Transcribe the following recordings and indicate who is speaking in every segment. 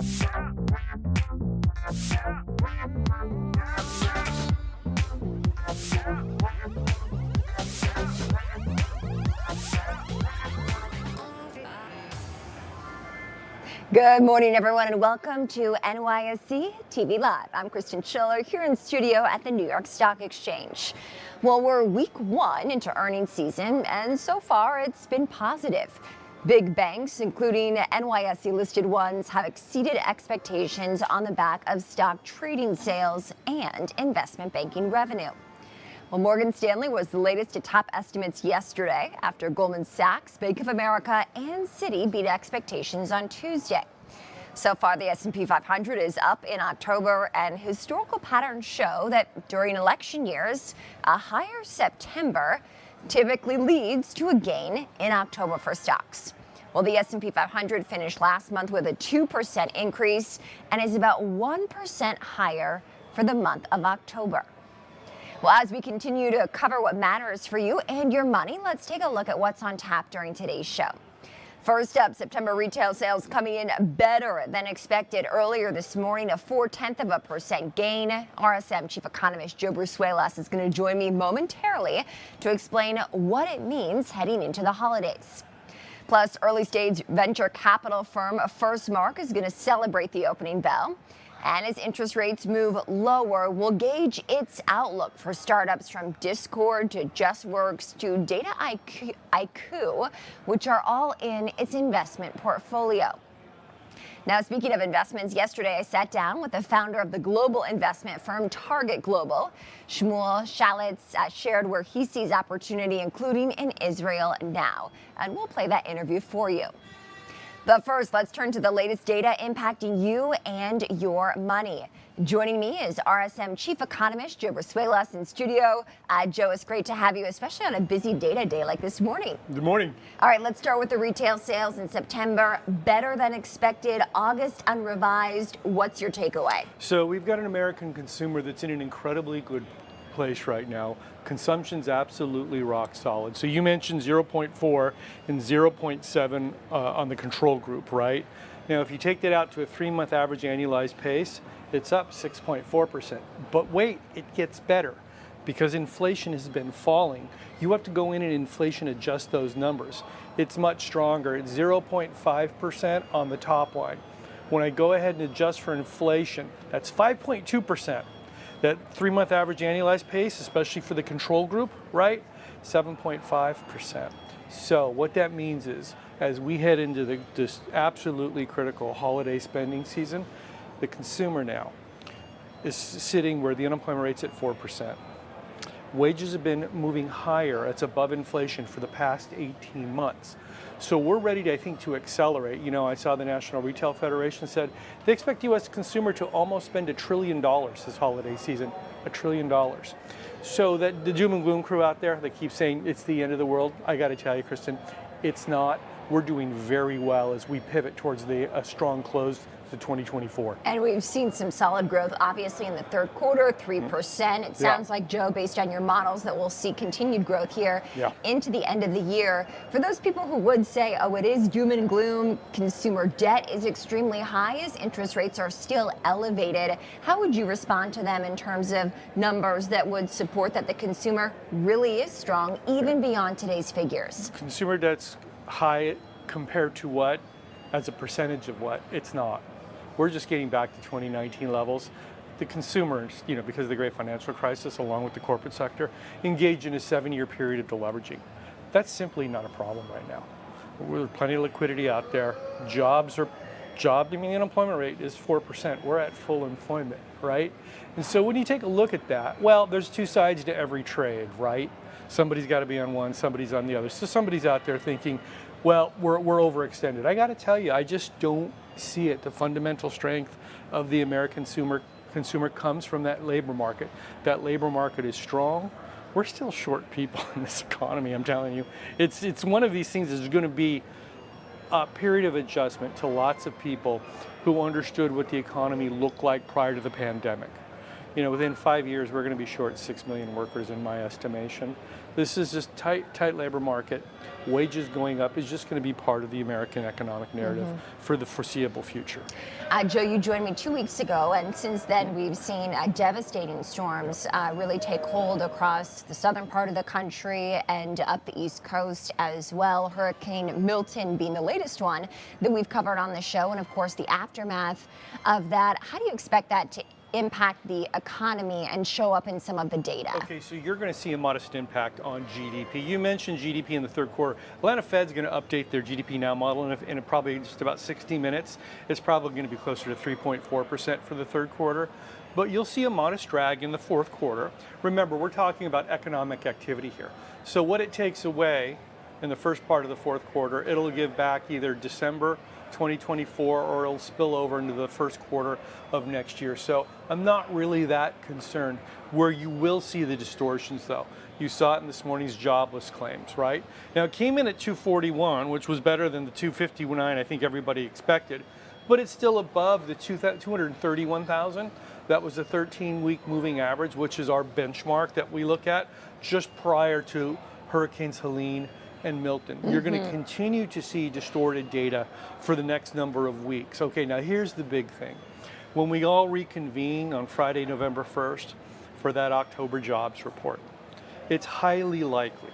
Speaker 1: Good morning, everyone, and welcome to NYSE TV Live. I'm Kristen Schiller here in studio at the New York Stock Exchange. Well, we're week one into earnings season, and so far it's been positive. Big banks, including NYSE-listed ones, have exceeded expectations on the back of stock trading sales and investment banking revenue. Well, Morgan Stanley was the latest to top estimates yesterday after Goldman Sachs, Bank of America, and Citi beat expectations on Tuesday. So far, the S&P 500 is up in October, and historical patterns show that during election years, a higher September typically leads to a gain in October for stocks. Well, the S&P 500 finished last month with a 2% increase and is about 1% higher for the month of October. Well, as we continue to cover what matters for you and your money, let's take a look at what's on tap during today's show. First up, September retail sales coming in better than expected earlier this morning, a 0.4% gain. RSM Chief Economist Joe Brusuelas is going to join me momentarily to explain what it means heading into the holidays. Plus, early-stage venture capital firm FirstMark is going to celebrate the opening bell. And as interest rates move lower, we'll gauge its outlook for startups from Discord to JustWorks to Data IQ, which are all in its investment portfolio. Now, speaking of investments, yesterday I sat down with the founder of the global investment firm Target Global. Shmuel Shalitz shared where he sees opportunity, including in Israel now. And we'll play that interview for you. But first, let's turn to the latest data impacting you and your money. Joining me is RSM Chief Economist Joe Brusuelas in studio. Joe, it's great to have you, especially on a busy data day like this morning.
Speaker 2: Good morning.
Speaker 1: All right, let's start with the retail sales in September. Better than expected, August unrevised. What's your takeaway?
Speaker 2: So we've got an American consumer that's in an incredibly good place right now. Consumption's absolutely rock solid. So you mentioned 0.4 and 0.7 on the control group, right? Now, if you take that out to a 3-month average annualized pace, it's up 6.4%. But wait, it gets better because inflation has been falling. You have to go in and inflation adjust those numbers. It's much stronger. It's 0.5% on the top line. When I go ahead and adjust for inflation, that's 5.2%. That 3-month average annualized pace, especially for the control group, right? 7.5%. So what that means is, as we head into this absolutely critical holiday spending season, the consumer now is sitting where the unemployment rate's at 4%. Wages have been moving higher. It's above inflation for the past 18 months. So we're ready to, I think, to accelerate. You know, I saw the National Retail Federation said they expect U.S. consumer to almost spend $1 trillion this holiday season, $1 trillion. So that the doom and gloom crew out there that keep saying it's the end of the world, I got to tell you, Kristen, it's not. We're doing very well as we pivot towards a strong close to 2024.
Speaker 1: And we've seen some solid growth, obviously, in the third quarter, 3%. It sounds like, Joe, based on your models, that we'll see continued growth here into the end of the year. For those people who would say, oh, it is doom and gloom, consumer debt is extremely high as interest rates are still elevated, how would you respond to them in terms of numbers that would support that the consumer really is strong, even beyond today's figures?
Speaker 2: Consumer debt's high compared to what? As a percentage of what? It's not. We're just getting back to 2019 levels. The consumers, you know, because of the great financial crisis, along with the corporate sector, engage in a 7-year period of deleveraging. That's simply not a problem right now. There's plenty of liquidity out there. The unemployment rate is 4%. We're at full employment, right? And so when you take a look at that, well, there's two sides to every trade, right? Somebody's got to be on one, somebody's on the other. So somebody's out there thinking, well, we're overextended. I got to tell you, I just don't see it. The fundamental strength of the American consumer comes from that labor market. That labor market is strong. We're still short people in this economy, I'm telling you. It's one of these things that's going to be a period of adjustment to lots of people who understood what the economy looked like prior to the pandemic. within 5 years, we're going to be short 6 million workers in my estimation. This is just tight labor market. Wages going up is just going to be part of the American economic narrative for the foreseeable future.
Speaker 1: Joe, you joined me 2 weeks ago, and since then we've seen devastating storms really take hold across the southern part of the country and up the East Coast as well. Hurricane Milton being the latest one that we've covered on the show, and of course the aftermath of that. How do you expect that to impact the economy and show up in some of the data?
Speaker 2: Okay, so you're going to see a modest impact on GDP. You mentioned GDP in the third quarter. Atlanta Fed's going to update their GDP Now model in probably just about 60 minutes. It's probably going to be closer to 3.4% for the third quarter. But you'll see a modest drag in the fourth quarter. Remember, we're talking about economic activity here. So what it takes away in the first part of the fourth quarter, it'll give back either December 2024 or it'll spill over into the first quarter of next year. So I'm not really that concerned. Where you will see the distortions though, you saw it in this morning's jobless claims, right? Now it came in at 241, which was better than the 259 I think everybody expected, but it's still above the 231,000. That was a 13-week moving average, which is our benchmark that we look at just prior to Hurricanes Helene and Milton. You're going to continue to see distorted data for the next number of weeks. Okay, now here's the big thing. When we all reconvene on Friday, November 1st for that October jobs report, it's highly likely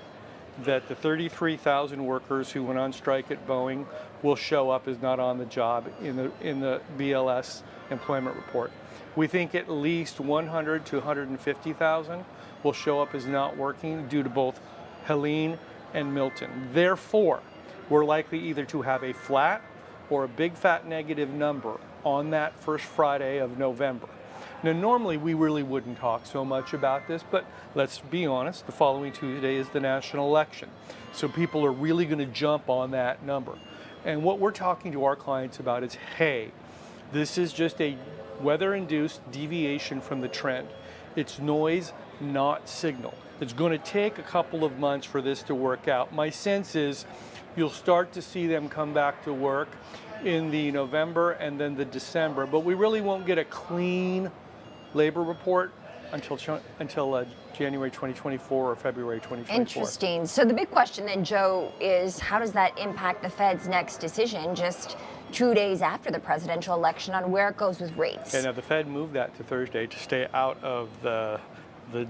Speaker 2: that the 33,000 workers who went on strike at Boeing will show up as not on the job in the BLS employment report. We think at least 100 to 150,000 will show up as not working due to both Helene and Milton. Therefore, we're likely either to have a flat or a big fat negative number on that first Friday of November. Now, normally we really wouldn't talk so much about this, but let's be honest, the following Tuesday is the national election. So people are really going to jump on that number. And what we're talking to our clients about is, hey, this is just a weather-induced deviation from the trend. It's noise, not signal. It's going to take a couple of months for this to work out. My sense is you'll start to see them come back to work in the November and then the December, but we really won't get a clean labor report until January 2024 or February 2024.
Speaker 1: Interesting. So the big question then, Joe, is how does that impact the Fed's next decision just 2 days after the presidential election on where it goes with rates?
Speaker 2: Okay, now the Fed moved that to Thursday to stay out of the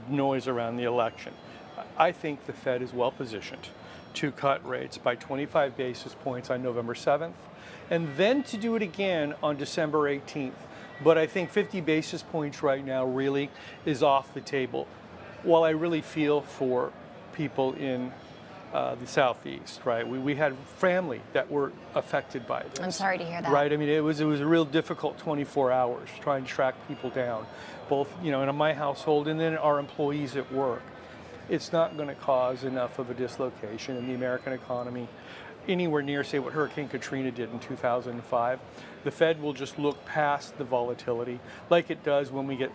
Speaker 2: noise around the election. I think the Fed is well positioned to cut rates by 25 basis points on November 7th and then to do it again on December 18th. But I think 50 basis points right now really is off the table. While I really feel for people in the Southeast, right? We had family that were affected by this.
Speaker 1: I'm sorry to hear that.
Speaker 2: Right, I mean, it was a real difficult 24 hours trying to track people down, both, in my household and then our employees at work. It's not going to cause enough of a dislocation in the American economy anywhere near, say, what Hurricane Katrina did in 2005. The Fed will just look past the volatility like it does when we get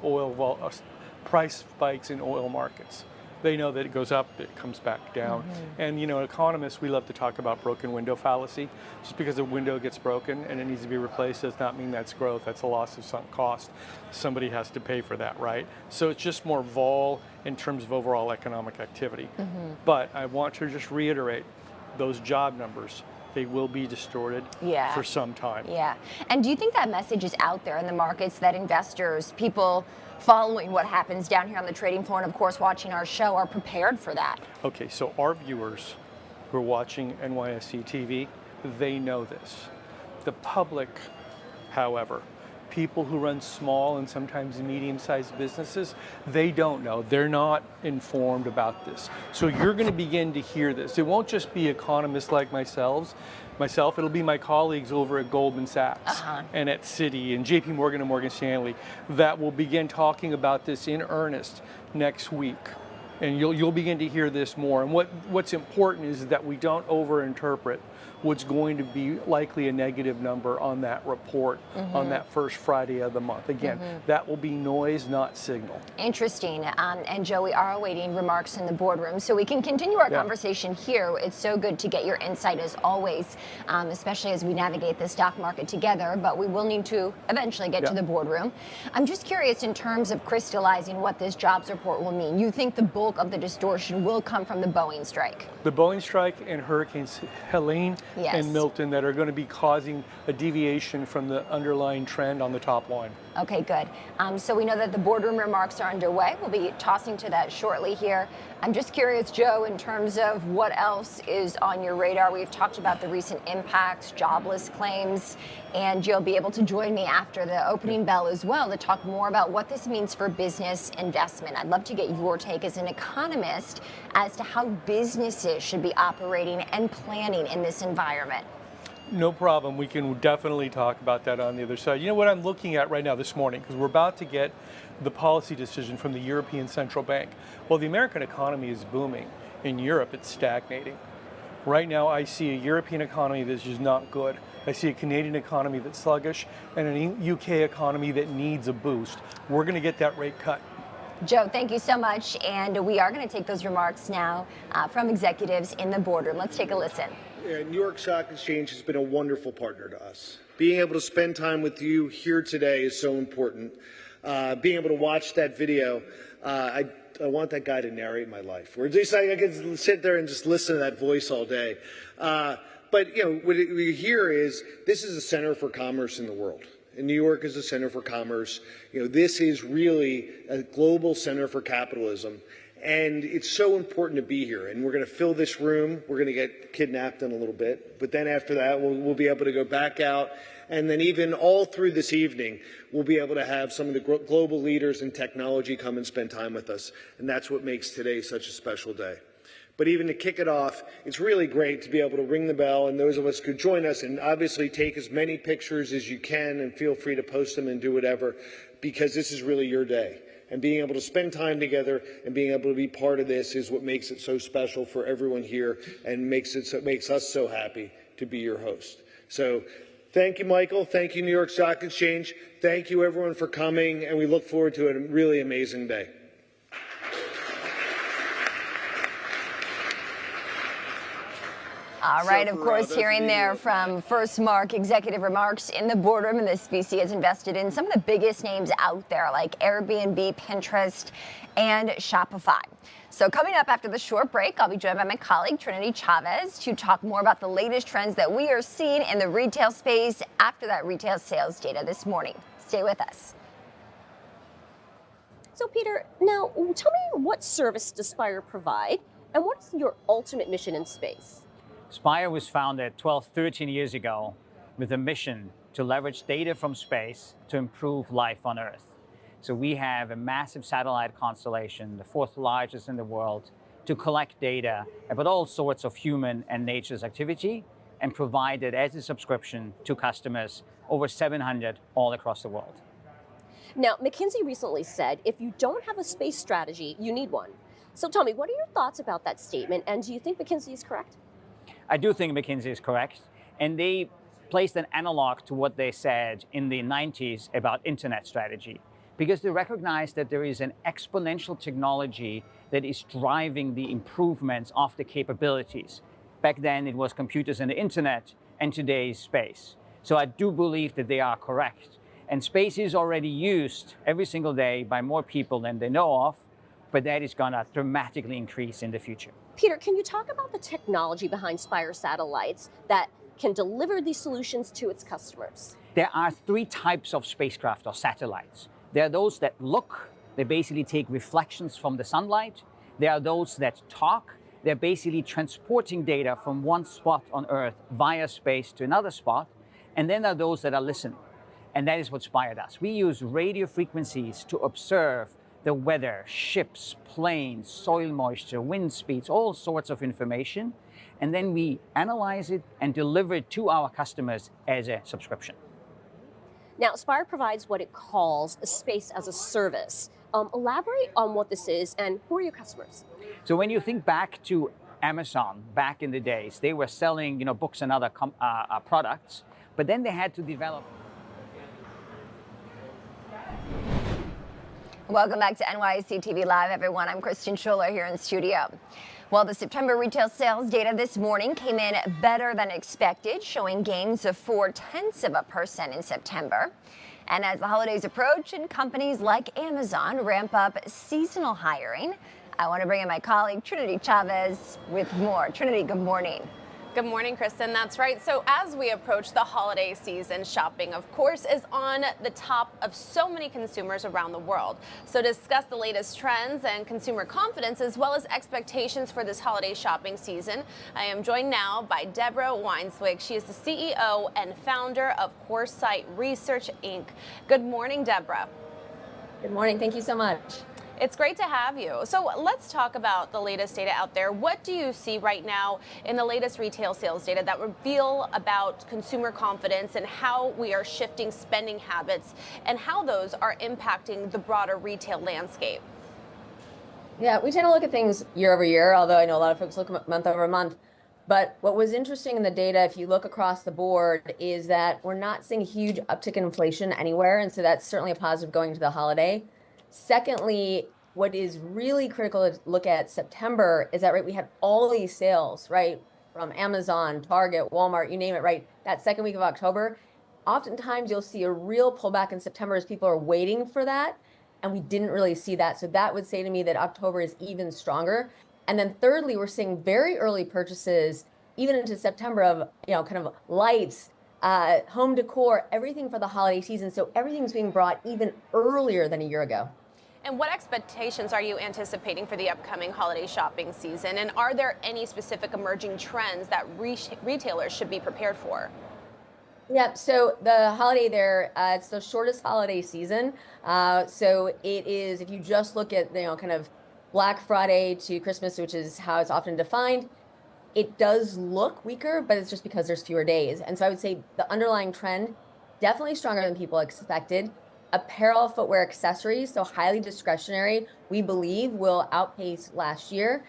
Speaker 2: price spikes in oil markets. They know that it goes up, it comes back down. And economists, we love to talk about broken window fallacy. Just because a window gets broken and it needs to be replaced does not mean that's growth, that's a loss of sunk cost. Somebody has to pay for that, right? So it's just more vol in terms of overall economic activity. But I want to just reiterate, those job numbers, they will be distorted for some time.
Speaker 1: Yeah. And do you think that message is out there in the markets that investors, people following what happens down here on the trading floor and of course watching our show are prepared for that?
Speaker 2: Okay, so our viewers who are watching NYSE TV, they know this. The public, however, people who run small and sometimes medium-sized businesses, they don't know. They're not informed about this. So you're going to begin to hear this. It won't just be economists like myself, it'll be my colleagues over at Goldman Sachs and at Citi and JP Morgan and Morgan Stanley that will begin talking about this in earnest next week. And you'll begin to hear this more. And what's important is that we don't overinterpret what's going to be likely a negative number on that report on that first Friday of the month. Again, that will be noise, not signal.
Speaker 1: Interesting. And Joe, we are awaiting remarks in the boardroom, so we can continue our conversation here. It's so good to get your insight as always, especially as we navigate the stock market together, but we will need to eventually get to the boardroom. I'm just curious in terms of crystallizing what this jobs report will mean. You think the bulk of the distortion will come from the Boeing strike?
Speaker 2: The Boeing strike and Hurricanes Helene and Milton that are going to be causing a deviation from the underlying trend on the top line.
Speaker 1: Okay, good. So we know that the boardroom remarks are underway. We'll be tossing to that shortly here. I'm just curious, Joe, in terms of what else is on your radar. We've talked about the recent impacts, jobless claims, and you'll be able to join me after the opening bell as well to talk more about what this means for business investment. I'd love to get your take as an economist as to how businesses should be operating and planning in this environment.
Speaker 2: No problem. We can definitely talk about that on the other side. You know what I'm looking at right now this morning, because we're about to get the policy decision from the European Central Bank. Well, the American economy is booming. In Europe, it's stagnating. Right now, I see a European economy that's just not good. I see a Canadian economy that's sluggish and a UK economy that needs a boost. We're going to get that rate cut.
Speaker 1: Joe, thank you so much. And we are going to take those remarks now from executives in the boardroom. Let's take a listen.
Speaker 3: New York Stock Exchange has been a wonderful partner to us. Being able to spend time with you here today is so important. Being able to watch that video, I want that guy to narrate my life. Or at least I can sit there and just listen to that voice all day. But you know, what we hear is this is a center for commerce in the world. And New York is a center for commerce. You know, this is really a global center for capitalism. And it's so important to be here. And we're going to fill this room. We're going to get kidnapped in a little bit. But then after that, we'll be able to go back out. And then even all through this evening, we'll be able to have some of the global leaders in technology come and spend time with us. And that's what makes today such a special day. But even to kick it off, it's really great to be able to ring the bell, and those of us could join us and obviously take as many pictures as you can, and feel free to post them and do whatever, because this is really your day. And being able to spend time together and being able to be part of this is what makes it so special for everyone here, and makes us so happy to be your host. So thank you, Michael. Thank you, New York Stock Exchange. Thank you, everyone, for coming, and we look forward to a really amazing day.
Speaker 1: All right, of course, hearing there from FirstMark executive remarks in the boardroom, and this VC has invested in some of the biggest names out there like Airbnb, Pinterest, and Shopify. So coming up after the short break, I'll be joined by my colleague Trinity Chavez to talk more about the latest trends that we are seeing in the retail space after that retail sales data this morning. Stay with us.
Speaker 4: So Peter, now tell me, what service does Spire provide, and what is your ultimate mission in space?
Speaker 5: Spire was founded 12, 13 years ago with a mission to leverage data from space to improve life on Earth. So we have a massive satellite constellation, the 4th largest in the world, to collect data about all sorts of human and nature's activity and provide it as a subscription to customers, over 700 all across the world.
Speaker 4: Now, McKinsey recently said if you don't have a space strategy, you need one. So tell me, what are your thoughts about that statement, and do you think McKinsey is correct?
Speaker 5: I do think McKinsey is correct, and they placed an analog to what they said in the 90s about internet strategy, because they recognize that there is an exponential technology that is driving the improvements of the capabilities. Back then it was computers and the internet, and today is space. So I do believe that they are correct. And space is already used every single day by more people than they know of, but that is going to dramatically increase in the future.
Speaker 4: Peter, can you talk about the technology behind Spire satellites that can deliver these solutions to its customers?
Speaker 5: There are 3 types of spacecraft or satellites. There are those that look, they basically take reflections from the sunlight. There are those that talk, they're basically transporting data from one spot on Earth via space to another spot. And then there are those that are listening. And that is what Spire does. We use radio frequencies to observe the weather, ships, planes, soil moisture, wind speeds, all sorts of information. And then we analyze it and deliver it to our customers as a subscription.
Speaker 4: Now, Spire provides what it calls a space as a service. Elaborate on what this is and who are your customers?
Speaker 5: So when you think back to Amazon back in the days. They were selling, books and other products, but then they had to develop.
Speaker 1: Welcome back to NYC TV Live, everyone. I'm Kristen Schuller here in studio. Well, the September retail sales data this morning came in better than expected, showing gains of 0.4% in September. And as the holidays approach and companies like Amazon ramp up seasonal hiring, I want to bring in my colleague Trinity Chavez with more. Trinity, good morning.
Speaker 6: Good morning, Kristen. That's right. So as we approach the holiday season, shopping, of course, is on the top of so many consumers around the world. So to discuss the latest trends and consumer confidence, as well as expectations for this holiday shopping season, I am joined now by Deborah Weinswig. She is the CEO and founder of Coresight Research, Inc. Good morning, Deborah.
Speaker 7: Good morning. Thank you so much.
Speaker 6: It's great to have you. So let's talk about the latest data out there. What do you see right now in the latest retail sales data that reveal about consumer confidence and how we are shifting spending habits and how those are impacting the broader retail landscape?
Speaker 7: Yeah, we tend to look at things year over year, although I know a lot of folks look month over month. But what was interesting in the data, if you look across the board, is that we're not seeing a huge uptick in inflation anywhere. And so that's certainly a positive going into the holiday. Secondly, what is really critical to look at September is that, right, we had all these sales, right, from Amazon, Target, Walmart, you name it, right, that second week of October. Oftentimes you'll see a real pullback in September as people are waiting for that, and we didn't really see that. So that would say to me that October is even stronger. And then thirdly, we're seeing very early purchases, even into September, of, kind of lights, home decor, everything for the holiday season. So everything's being brought even earlier than a year ago.
Speaker 6: And what expectations are you anticipating for the upcoming holiday shopping season? And are there any specific emerging trends that retailers should be prepared for?
Speaker 7: Yeah, so the holiday there, it's the shortest holiday season. So it is, if you just look at, kind of Black Friday to Christmas, which is how it's often defined, it does look weaker, but it's just because there's fewer days. And so I would say the underlying trend, definitely stronger than people expected. Apparel, footwear, accessories, so highly discretionary, we believe will outpace last year.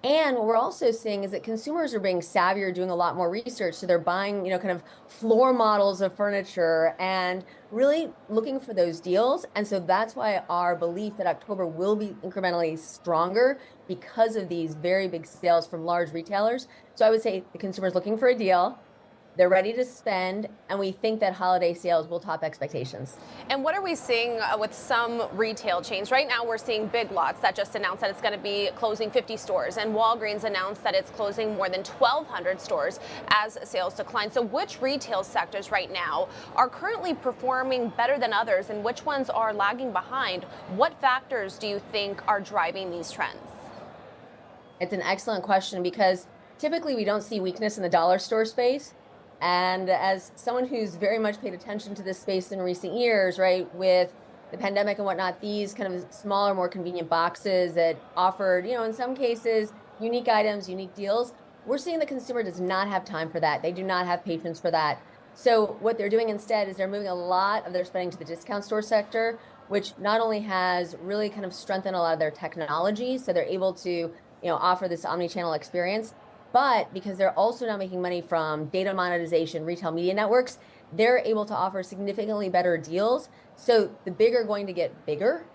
Speaker 7: And what we're also seeing is that consumers are being savvier, doing a lot more research. So they're buying, kind of floor models of furniture and really looking for those deals. And so that's why our belief that October will be incrementally stronger because of these very big sales from large retailers. So I would say the consumer's looking for a deal. They're ready to spend, and we think that holiday sales will top expectations.
Speaker 6: And what are we seeing with some retail chains? Right now, we're seeing Big Lots that just announced that it's going to be closing 50 stores, and Walgreens announced that it's closing more than 1,200 stores as sales decline. So which retail sectors right now are currently performing better than others, and which ones are lagging behind? What factors do you think are driving these trends?
Speaker 7: It's an excellent question because typically we don't see weakness in the dollar store space. And as someone who's very much paid attention to this space in recent years, right, with the pandemic and whatnot, these kind of smaller, more convenient boxes that offered, in some cases, unique items, unique deals, we're seeing the consumer does not have time for that. They do not have patience for that. So what they're doing instead is they're moving a lot of their spending to the discount store sector, which not only has really kind of strengthened a lot of their technology, so they're able to, offer this omni-channel experience, but because they're also now making money from data monetization, retail media networks, they're able to offer significantly better deals. So the big are going to get bigger.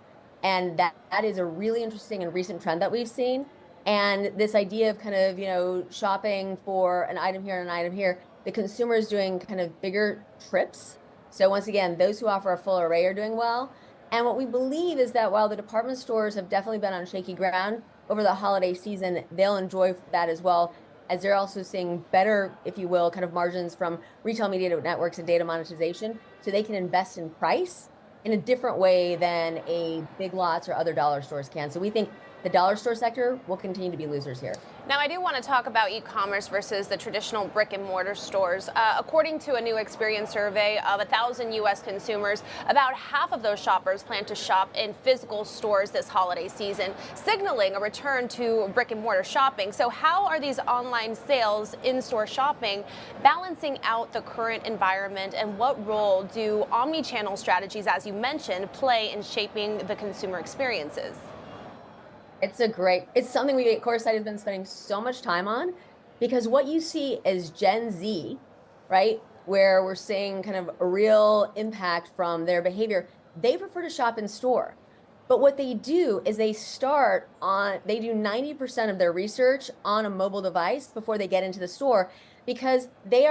Speaker 7: And that is a really interesting and recent trend that we've seen. And this idea of kind of, shopping for an item here and an item here, the consumer is doing kind of bigger trips. So once again, those who offer a full array are doing well. And what we believe is that while the department stores have definitely been on shaky ground over the holiday season, they'll enjoy that as well, as they're also seeing better, if you will, kind of margins from retail media networks and data monetization, so they can invest in price in a different way than a Big Lots or other dollar stores can. So we think the dollar store sector will continue to be losers here.
Speaker 6: Now, I do want to talk about e-commerce versus the traditional brick and mortar stores. According to a new Experian survey of 1,000 U.S. consumers, about half of those shoppers plan to shop in physical stores this holiday season, signaling a return to brick and mortar shopping. So how are these online sales, in-store shopping, balancing out the current environment, and what role do omni-channel strategies, as you mentioned, play in shaping the consumer experiences?
Speaker 7: It's something we at Coresight have been spending so much time on because what you see is Gen Z, right? Where we're seeing kind of a real impact from their behavior. They prefer to shop in store. But what they do is they do 90% of their research on a mobile device before they get into the store because they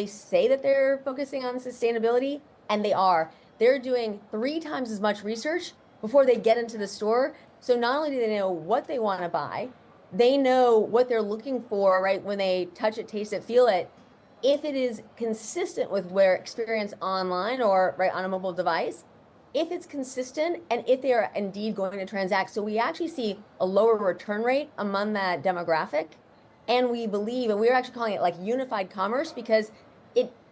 Speaker 7: say that they're focusing on sustainability, and they are. They're doing 3 times as much research before they get into the store. So not only do they know what they want to buy, they know what they're looking for, right? When they touch it, taste it, feel it, if it is consistent with their experience online or right on a mobile device, if it's consistent and if they are indeed going to transact. So we actually see a lower return rate among that demographic. And we believe, and we're actually calling it like unified commerce because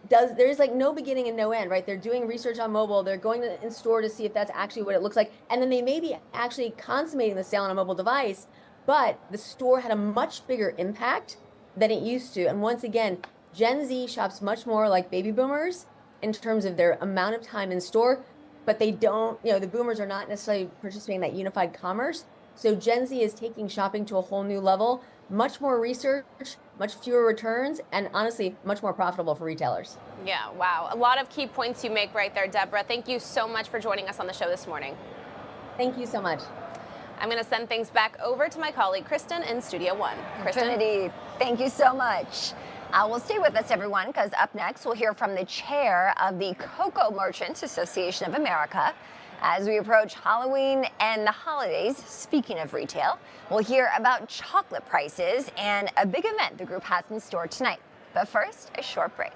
Speaker 7: there's like no beginning and no end, right? They're doing research on mobile, they're going in store to see if that's actually what it looks like. And then they may be actually consummating the sale on a mobile device, but the store had a much bigger impact than it used to. And once again, Gen Z shops much more like baby boomers in terms of their amount of time in store, but they don't, the boomers are not necessarily participating in that unified commerce. So Gen Z is taking shopping to a whole new level, much more research, much fewer returns, and honestly, much more profitable for retailers.
Speaker 6: Yeah, wow. A lot of key points you make right there, Deborah. Thank you so much for joining us on the show this morning.
Speaker 7: Thank you so much.
Speaker 6: I'm going to send things back over to my colleague, Kristen, in Studio One. Kristen?
Speaker 1: Trinity, thank you so much. Well, stay with us, everyone, because up next we'll hear from the chair of the Cocoa Merchants Association of America. As we approach Halloween and the holidays, speaking of retail, we'll hear about chocolate prices and a big event the group has in store tonight. But first, a short break.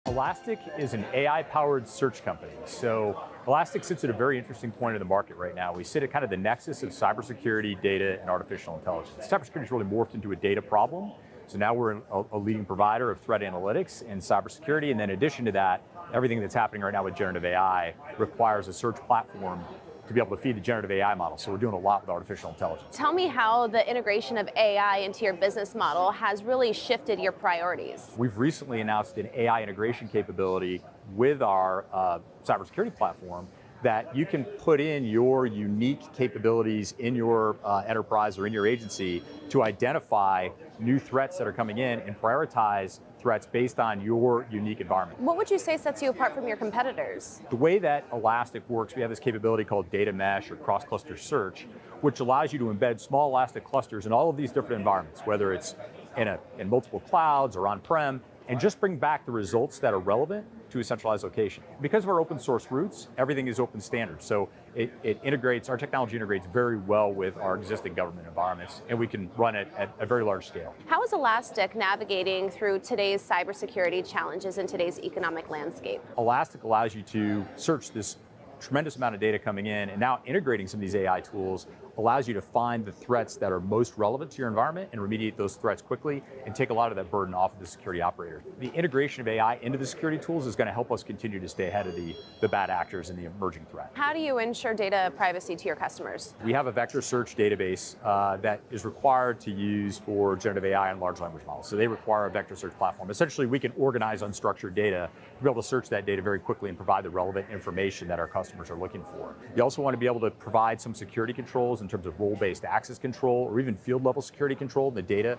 Speaker 8: Elastic is an AI-powered search company. So Elastic sits at a very interesting point in the market right now. We sit at kind of the nexus of cybersecurity, data, and artificial intelligence. Cybersecurity has really morphed into a data problem. So now we're a leading provider of threat analytics and cybersecurity. And then in addition to that, everything that's happening right now with generative AI requires a search platform to be able to feed the generative AI model. So we're doing a lot with artificial intelligence.
Speaker 6: Tell me how the integration of AI into your business model has really shifted your priorities.
Speaker 8: We've recently announced an AI integration capability with our cybersecurity platform that you can put in your unique capabilities in your enterprise or in your agency to identify new threats that are coming in and prioritize threats based on your unique environment.
Speaker 6: What would you say sets you apart from your competitors?
Speaker 8: The way that Elastic works, we have this capability called data mesh or cross-cluster search, which allows you to embed small Elastic clusters in all of these different environments, whether it's in multiple clouds or on-prem, and just bring back the results that are relevant to a centralized location. Because of our open source roots, everything is open standard. So it integrates, our technology integrates very well with our existing government environments, and we can run it at a very large scale.
Speaker 6: How is Elastic navigating through today's cybersecurity challenges in today's economic landscape?
Speaker 8: Elastic allows you to search this tremendous amount of data coming in, and now integrating some of these AI tools allows you to find the threats that are most relevant to your environment and remediate those threats quickly and take a lot of that burden off of the security operator. The integration of AI into the security tools is going to help us continue to stay ahead of the bad actors and the emerging threat.
Speaker 6: How do you ensure data privacy to your customers?
Speaker 8: We have a vector search database that is required to use for generative AI and large language models. So they require a vector search platform. Essentially, we can organize unstructured data to be able to search that data very quickly and provide the relevant information that our customers are looking for. You also want to be able to provide some security controls in terms of role-based access control or even field-level security control in the data.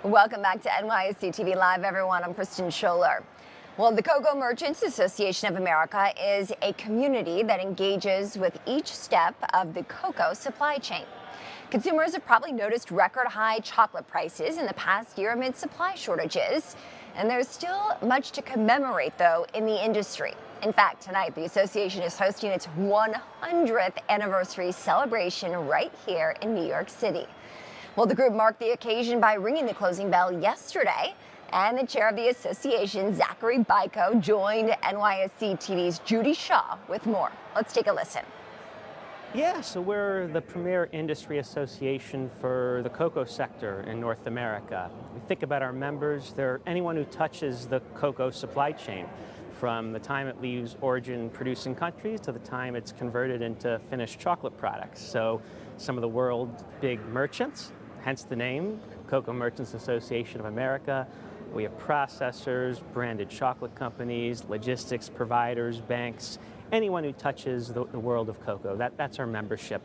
Speaker 1: Welcome back to NYSC TV Live, everyone. I'm Kristen Scholler. Well, the Cocoa Merchants Association of America is a community that engages with each step of the cocoa supply chain. Consumers have probably noticed record-high chocolate prices in the past year amid supply shortages. And there's still much to commemorate, though, in the industry. In fact, tonight, the association is hosting its 100th anniversary celebration right here in New York City. Well, the group marked the occasion by ringing the closing bell yesterday, and the chair of the association, Zachary Biko, joined NYSC TV's Judy Shaw with more. Let's take a listen.
Speaker 9: Yeah, so we're the premier industry association for the cocoa sector in North America. We think about our members, they're anyone who touches the cocoa supply chain, from the time it leaves origin producing countries to the time it's converted into finished chocolate products. So some of the world's big merchants, hence the name, Cocoa Merchants Association of America, We have processors, branded chocolate companies, logistics providers, banks, anyone who touches the world of cocoa. That's our membership.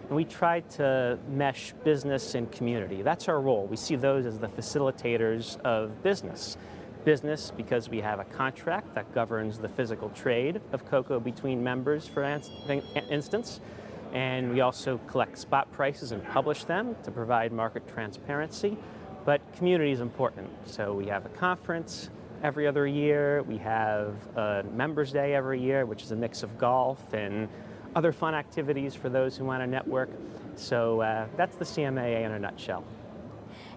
Speaker 9: And we try to mesh business and community. That's our role. We see those as the facilitators of business. Business because we have a contract that governs the physical trade of cocoa between members, for instance. And we also collect spot prices and publish them to provide market transparency. But community is important. So we have a conference every other year. We have a Members Day every year, which is a mix of golf and other fun activities for those who want to network. So that's the CMAA in a nutshell.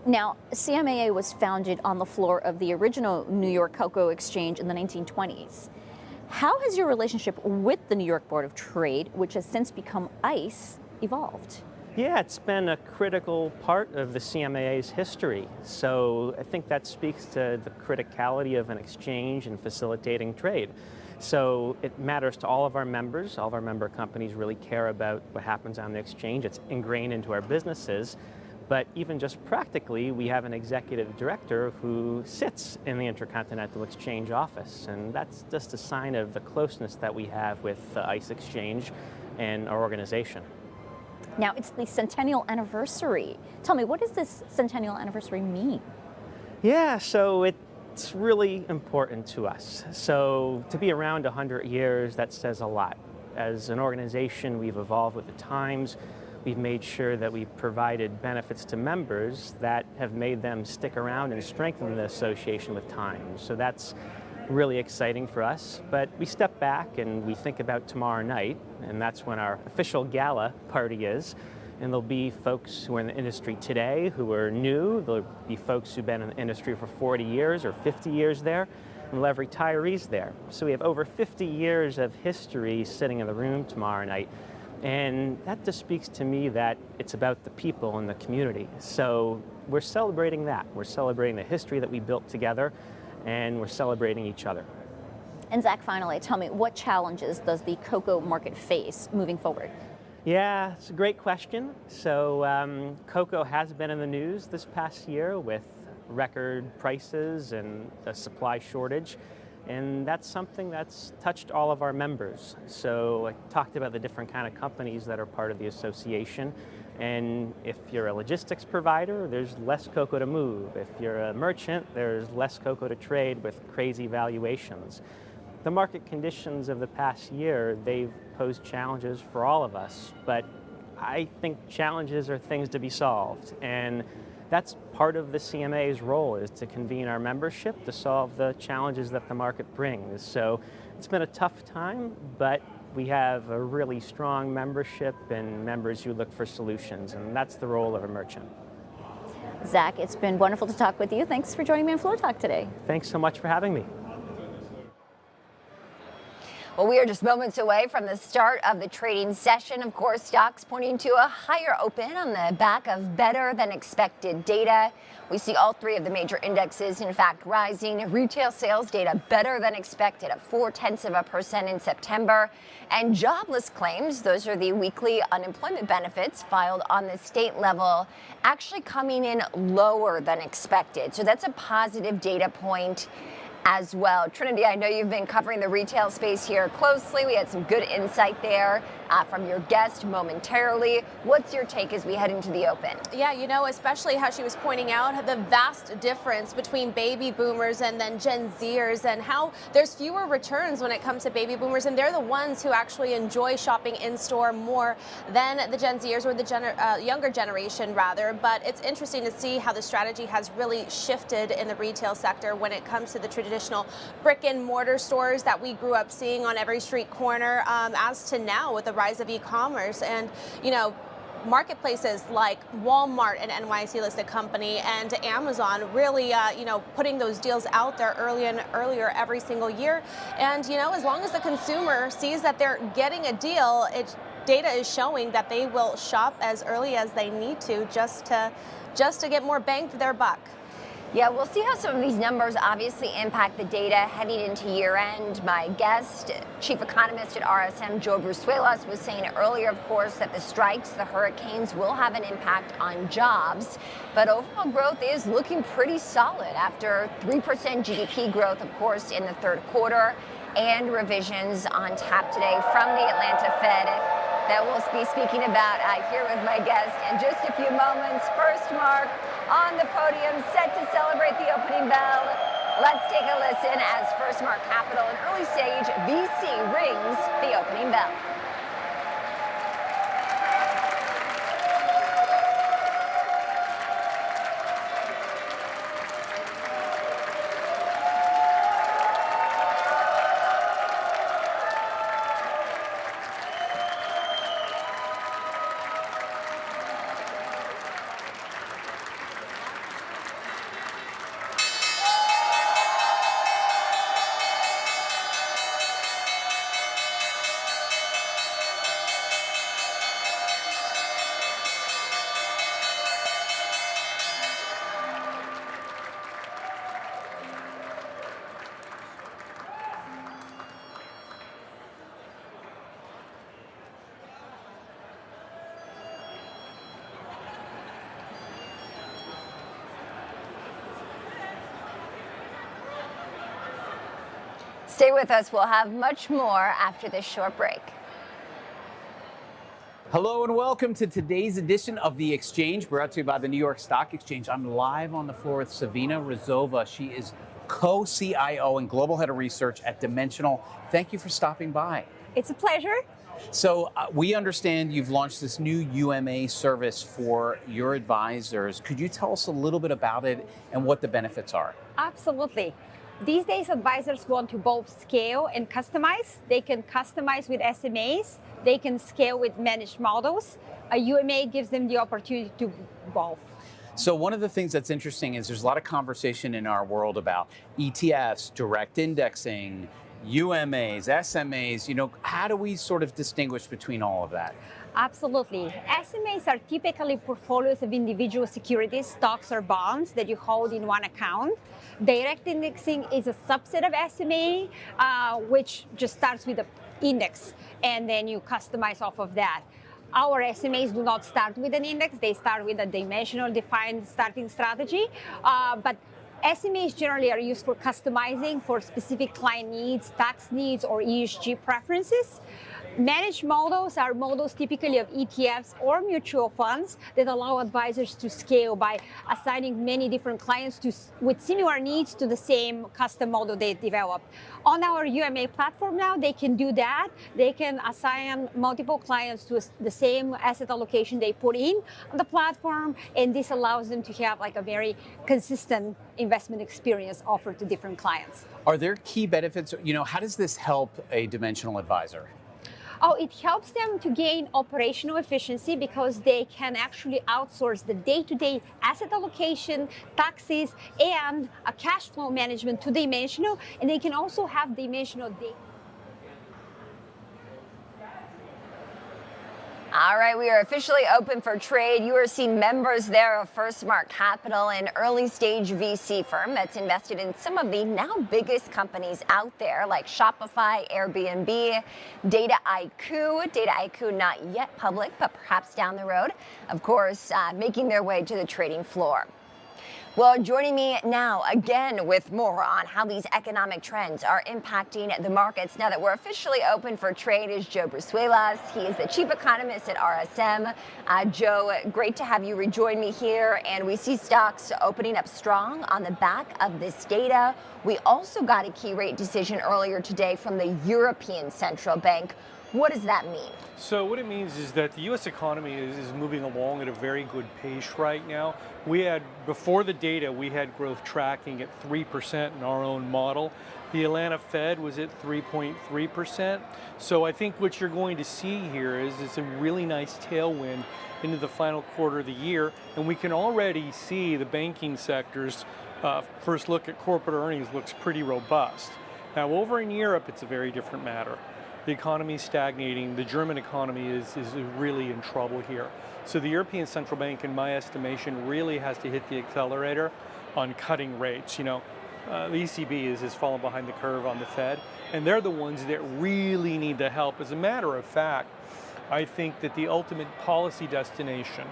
Speaker 10: Now, CMAA was founded on the floor of the original New York Cocoa Exchange in the 1920s. How has your relationship with the New York Board of Trade, which has since become ICE, evolved?
Speaker 9: Yeah, it's been a critical part of the CMAA's history. So I think that speaks to the criticality of an exchange and facilitating trade. So it matters to all of our members. All of our member companies really care about what happens on the exchange. It's ingrained into our businesses. But even just practically, we have an executive director who sits in the Intercontinental Exchange office. And that's just a sign of the closeness that we have with the ICE Exchange and our organization.
Speaker 10: Now, it's the centennial anniversary. Tell me, what does this centennial anniversary mean?
Speaker 9: Yeah, so it's really important to us. So to be around 100 years, that says a lot. As an organization, we've evolved with the times. We've made sure that we've provided benefits to members that have made them stick around and strengthen the association with time. So that's really exciting for us. But we step back and we think about tomorrow night, and that's when our official gala party is. And there'll be folks who are in the industry today who are new. There'll be folks who've been in the industry for 40 years or 50 years there. And we'll have retirees there. So we have over 50 years of history sitting in the room tomorrow night. And that just speaks to me that it's about the people and the community. So we're celebrating that. We're celebrating the history that we built together, and we're celebrating each other.
Speaker 10: And Zach, finally, tell me, what challenges does the cocoa market face moving forward?
Speaker 9: Yeah, it's a great question. So cocoa has been in the news this past year with record prices and a supply shortage. And that's something that's touched all of our members. So I talked about the different kind of companies that are part of the association. And if you're a logistics provider, there's less cocoa to move. If you're a merchant, there's less cocoa to trade with crazy valuations. The market conditions of the past year, they've posed challenges for all of us. But I think challenges are things to be solved. And that's part of the CMA's role, is to convene our membership to solve the challenges that the market brings. So it's been a tough time, but we have a really strong membership and members who look for solutions, and that's the role of a merchant.
Speaker 10: Zach, it's been wonderful to talk with you. Thanks for joining me on Floor Talk today.
Speaker 9: Thanks so much for having me.
Speaker 1: Well, we are just moments away from the start of the trading session. Of course, stocks pointing to a higher open on the back of better than expected data. We see all three of the major indexes, in fact, rising. Retail sales data better than expected at 0.4% in September. And jobless claims, those are the weekly unemployment benefits filed on the state level, actually coming in lower than expected. So that's a positive data point as well. Trinity, I know you've been covering the retail space here closely. We had some good insight there from your guest momentarily. What's your take as we head into the open?
Speaker 6: Yeah, you know, especially how she was pointing out the vast difference between baby boomers and then Gen Zers, and how there's fewer returns when it comes to baby boomers, and they're the ones who actually enjoy shopping in store more than the Gen Zers, or the younger generation rather. But it's interesting to see how the strategy has really shifted in the retail sector when it comes to the traditional brick and mortar stores that we grew up seeing on every street corner, as to now with the rise of e-commerce. And, you know, marketplaces like Walmart, an NYSE listed company, and Amazon really, putting those deals out there earlier every single year. And, you know, as long as the consumer sees that they're getting a deal, data is showing that they will shop as early as they need to just to get more bang for their buck.
Speaker 1: Yeah, we'll see how some of these numbers obviously impact the data heading into year end. My guest, chief economist at RSM, Joe Brusuelas, was saying earlier, of course, that the strikes, the hurricanes will have an impact on jobs. But overall growth is looking pretty solid after 3% GDP growth, of course, in the third quarter, and revisions on tap today from the Atlanta Fed that we'll be speaking about here with my guest in just a few moments. FirstMark on the podium, set to celebrate the opening bell. Let's take a listen as FirstMark Capital, an early stage VC, rings the opening bell. Stay with us. We'll have much more after this short break.
Speaker 5: Hello and welcome to today's edition of The Exchange, brought to you by the New York Stock Exchange. I'm live on the floor with Savina Rizova. She is co-CIO and Global Head of Research at Dimensional. Thank you for stopping by.
Speaker 11: It's a pleasure.
Speaker 5: So we understand you've launched this new UMA service for your advisors. Could you tell us a little bit about it and what the benefits are?
Speaker 11: Absolutely. These days, advisors want to both scale and customize. They can customize with SMAs. They can scale with managed models. A UMA gives them the opportunity to both.
Speaker 5: So one of the things that's interesting is there's a lot of conversation in our world about ETFs, direct indexing, UMAs, SMAs. You know, how do we sort of distinguish between all of that?
Speaker 11: Absolutely. SMAs are typically portfolios of individual securities, stocks or bonds that you hold in one account. Direct indexing is a subset of SMA, which just starts with an index, and then you customize off of that. Our SMAs do not start with an index. They start with a dimensional defined starting strategy. But SMAs generally are used for customizing for specific client needs, tax needs, or ESG preferences. Managed models are models typically of ETFs or mutual funds that allow advisors to scale by assigning many different clients with similar needs to the same custom model they developed. On our UMA platform now, they can do that. They can assign multiple clients to the same asset allocation they put in on the platform, and this allows them to have like a very consistent investment experience offered to different clients.
Speaker 5: Are there key benefits? You know, how does this help a dimensional advisor?
Speaker 11: Oh, it helps them to gain operational efficiency because they can actually outsource the day-to-day asset allocation, taxes, and a cash flow management to Dimensional, and they can also have Dimensional data.
Speaker 1: All right, we are officially open for trade. You are seeing members there of FirstMark Capital, an early stage VC firm that's invested in some of the now biggest companies out there like Shopify, Airbnb, Dataiku. Dataiku not yet public, but perhaps down the road. Of course, making their way to the trading floor. Well, joining me now again with more on how these economic trends are impacting the markets now that we're officially open for trade is Joe Brusuelas. He is the chief economist at RSM. Joe, great to have you rejoin me here. And we see stocks opening up strong on the back of this data. We also got a key rate decision earlier today from the European Central Bank. What does that mean?
Speaker 2: So what it means is that the U.S. economy is moving along at a very good pace right now. We had, before the data, we had growth tracking at 3% in our own model. The Atlanta Fed was at 3.3%. So I think what you're going to see here is it's a really nice tailwind into the final quarter of the year. And we can already see the banking sector's first look at corporate earnings looks pretty robust. Now over in Europe, it's a very different matter. The economy is stagnating. The German economy is really in trouble here. So the European Central Bank, in my estimation, really has to hit the accelerator on cutting rates. The ECB has fallen behind the curve on the Fed, and they're the ones that really need the help. As a matter of fact, I think that the ultimate policy destination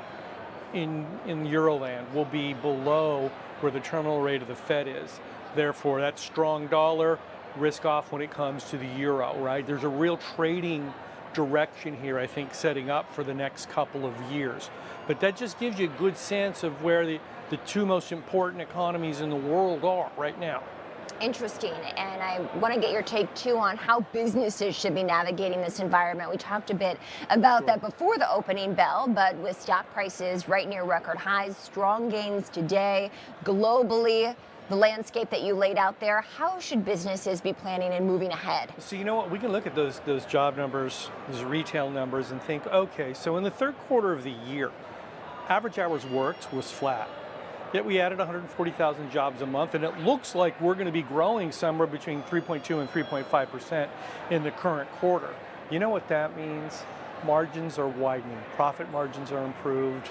Speaker 2: in Euroland will be below where the terminal rate of the Fed is. Therefore, that strong dollar, risk off when it comes to the euro, right? There's a real trading direction here, I think, setting up for the next couple of years. But that just gives you a good sense of where the two most important economies in the world are right now.
Speaker 1: Interesting, and I want to get your take too on how businesses should be navigating this environment. We talked a bit about that before the opening bell, but with stock prices right near record highs, strong gains today, globally, the landscape that you laid out there, how should businesses be planning and moving ahead?
Speaker 2: So you know what, we can look at those job numbers, those retail numbers, and think, okay, so in the third quarter of the year, average hours worked was flat. Yet we added 140,000 jobs a month, and it looks like we're going to be growing somewhere between 3.2 and 3.5% in the current quarter. You know what that means? Margins are widening, profit margins are improved,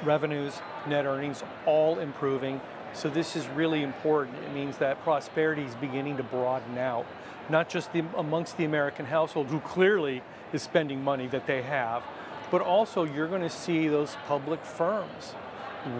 Speaker 2: revenues, net earnings, all improving. So this is really important. It means that prosperity is beginning to broaden out, not just amongst the American household, who clearly is spending money that they have, but also you're going to see those public firms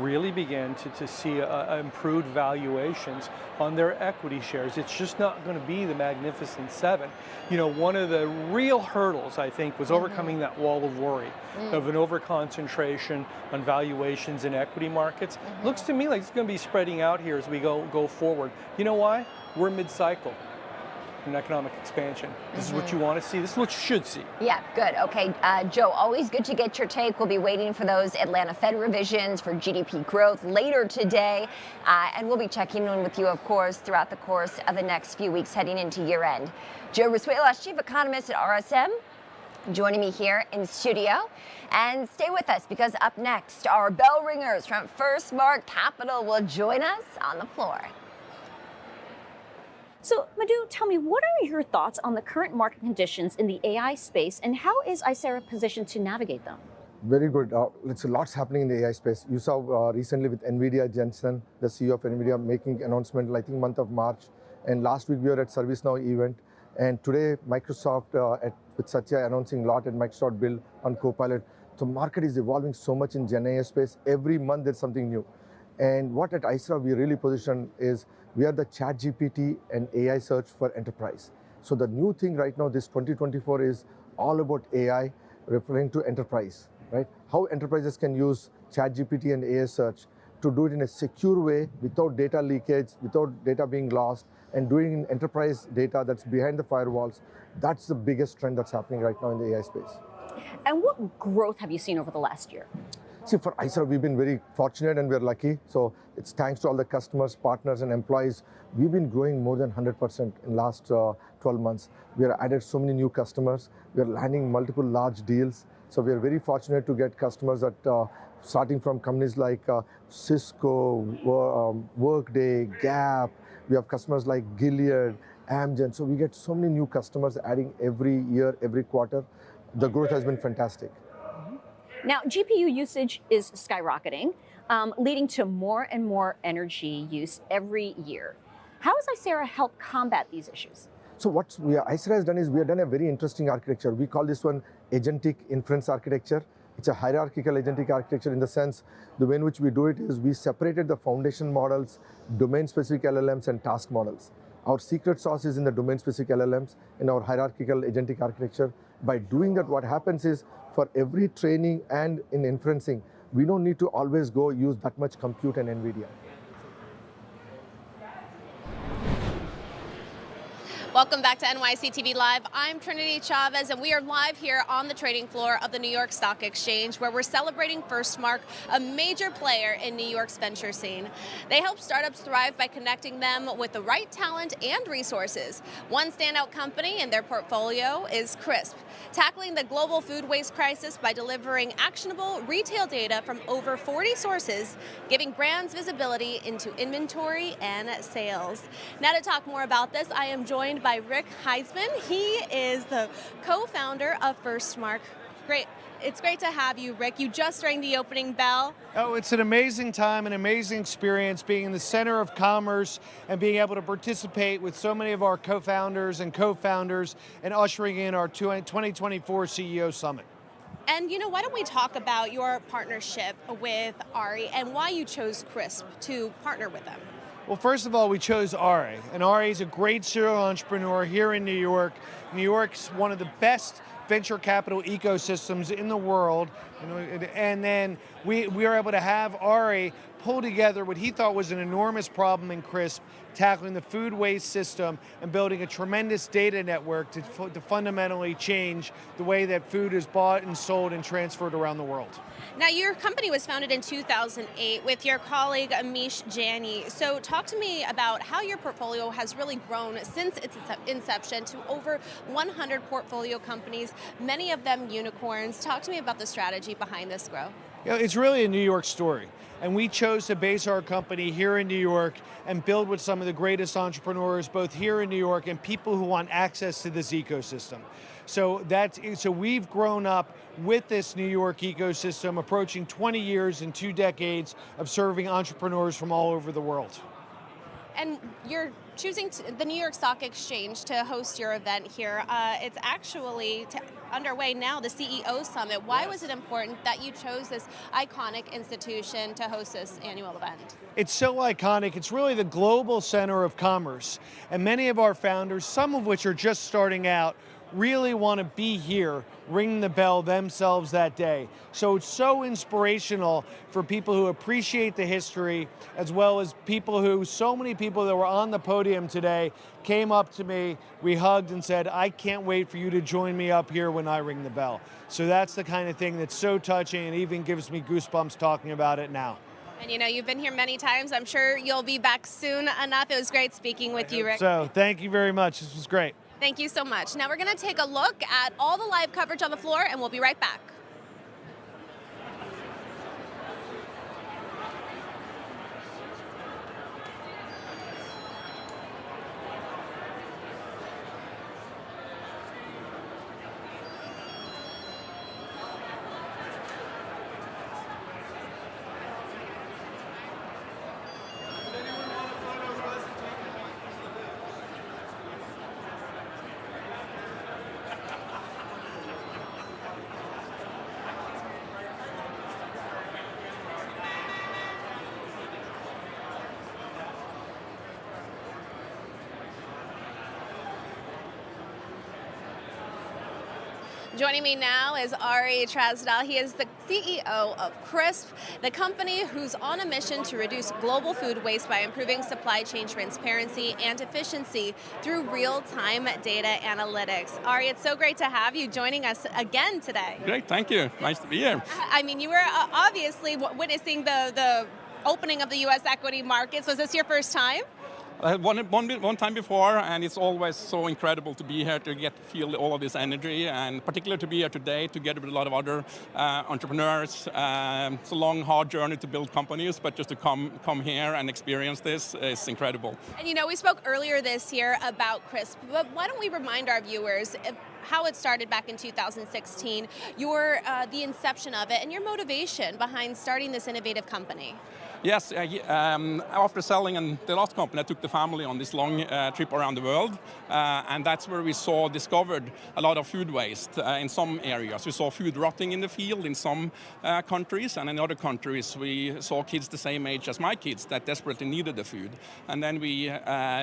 Speaker 2: really begin to see improved valuations on their equity shares. It's just not going to be the Magnificent Seven. One of the real hurdles, I think, was overcoming that wall of worry of an overconcentration on valuations in equity markets. Looks to me like it's going to be spreading out here as we go forward. You know why? We're mid-cycle in economic expansion. This is what you want to see. This is what you should see.
Speaker 1: Yeah, good. Okay, Joe, always good to get your take. We'll be waiting for those Atlanta Fed revisions for GDP growth later today. And we'll be checking in with you, of course, throughout the course of the next few weeks heading into year end. Joe Rasuelas, Chief Economist at RSM, joining me here in studio. And stay with us, because up next, our bell ringers from FirstMark Capital will join us on the floor.
Speaker 10: So, Madhu, tell me, what are your thoughts on the current market conditions in the AI space, and how is Icera positioned to navigate them?
Speaker 12: Very good. It's lots happening in the AI space. You saw recently with NVIDIA, Jensen, the CEO of NVIDIA, making announcement, I think, month of March. And last week we were at ServiceNow event. And today, Microsoft with Satya announcing a lot at Microsoft Build on Copilot. The market is evolving so much in Gen AI space. Every month there's something new. And what at Icera we really position is we are the ChatGPT and AI search for enterprise. So the new thing right now, this 2024, is all about AI referring to enterprise, right? How enterprises can use ChatGPT and AI search to do it in a secure way, without data leakage, without data being lost, and doing in enterprise data that's behind the firewalls. That's the biggest trend that's happening right now in the AI space.
Speaker 10: And what growth have you seen over the last year?
Speaker 12: See, for Icera, we've been very fortunate and we're lucky. So it's thanks to all the customers, partners, and employees. We've been growing more than 100% in last 12 months. We have added so many new customers. We are landing multiple large deals. So we are very fortunate to get customers that starting from companies like Cisco, Workday, Gap. We have customers like Gilead, Amgen. So we get so many new customers adding every year, every quarter. The growth has been fantastic.
Speaker 10: Now, GPU usage is skyrocketing, leading to more and more energy use every year. How has Icera helped combat these issues?
Speaker 12: So what Icera has done is we have done a very interesting architecture. We call this one agentic inference architecture. It's a hierarchical agentic architecture in the sense the way in which we do it is we separated the foundation models, domain-specific LLMs, and task models. Our secret sauce is in the domain-specific LLMs in our hierarchical agentic architecture. By doing that, what happens is for every training and in inferencing, we don't need to always go use that much compute and NVIDIA.
Speaker 6: Welcome back to NYC TV Live. I'm Trinity Chavez, and we are live here on the trading floor of the New York Stock Exchange, where we're celebrating FirstMark, a major player in New York's venture scene. They help startups thrive by connecting them with the right talent and resources. One standout company in their portfolio is Crisp, tackling the global food waste crisis by delivering actionable retail data from over 40 sources, giving brands visibility into inventory and sales. Now to talk more about this, I am joined by Heitzmann. He is the co-founder of FirstMark. Great. It's great to have you, Rick. You just rang the opening bell.
Speaker 3: Oh, it's an amazing time, an amazing experience being in the center of commerce and being able to participate with so many of our co-founders and ushering in our 2024 CEO Summit.
Speaker 6: And why don't we talk about your partnership with Ari and why you chose Crisp to partner with them?
Speaker 3: Well, first of all, we chose Ari, and Ari is a great serial entrepreneur here in New York. New York's one of the best venture capital ecosystems in the world, and then we were able to have Ari pull together what he thought was an enormous problem in Crisp, tackling the food waste system and building a tremendous data network to fundamentally change the way that food is bought and sold and transferred around the world.
Speaker 6: Now, your company was founded in 2008 with your colleague Amish Jani. So talk to me about how your portfolio has really grown since its inception to over 100 portfolio companies, many of them unicorns. Talk to me about the strategy behind this growth.
Speaker 3: It's really a New York story. And we chose to base our company here in New York and build with some of the greatest entrepreneurs, both here in New York and people who want access to this ecosystem. So we've grown up with this New York ecosystem, approaching 20 years and 2 decades of serving entrepreneurs from all over the world.
Speaker 6: And you're choosing the New York Stock Exchange to host your event here. It's actually underway now, the CEO Summit. Why was it important that you chose this iconic institution to host this annual event?
Speaker 3: It's so iconic. It's really the global center of commerce. And many of our founders, some of which are just starting out, really want to be here, ring the bell themselves that day. So it's so inspirational for people who appreciate the history, as well as so many people that were on the podium today came up to me, we hugged and said, I can't wait for you to join me up here when I ring the bell. So that's the kind of thing that's so touching and even gives me goosebumps talking about it now.
Speaker 6: And you've been here many times. I'm sure you'll be back soon enough. It was great speaking with you, Rick.
Speaker 3: So thank you very much. This was great.
Speaker 6: Thank you so much. Now we're going to take a look at all the live coverage on the floor, and we'll be right back. Joining me now is Ari Trasdal. He is the CEO of Crisp, the company who's on a mission to reduce global food waste by improving supply chain transparency and efficiency through real-time data analytics. Ari, it's so great to have you joining us again today.
Speaker 13: Great, thank you. Nice to be here.
Speaker 6: I mean, you were obviously witnessing the opening of the U.S. equity markets. Was this your first time?
Speaker 13: One time before, and it's always so incredible to be here to feel all of this energy, and particularly to be here today together with a lot of other entrepreneurs. It's a long, hard journey to build companies, but just to come here and experience this is incredible.
Speaker 6: And we spoke earlier this year about Crisp, but why don't we remind our viewers how it started back in 2016, the inception of it, and your motivation behind starting this innovative company?
Speaker 13: Yes, after selling the last company, I took the family on this long trip around the world, and that's where we discovered a lot of food waste in some areas. We saw food rotting in the field in some countries, and in other countries we saw kids the same age as my kids that desperately needed the food. And then we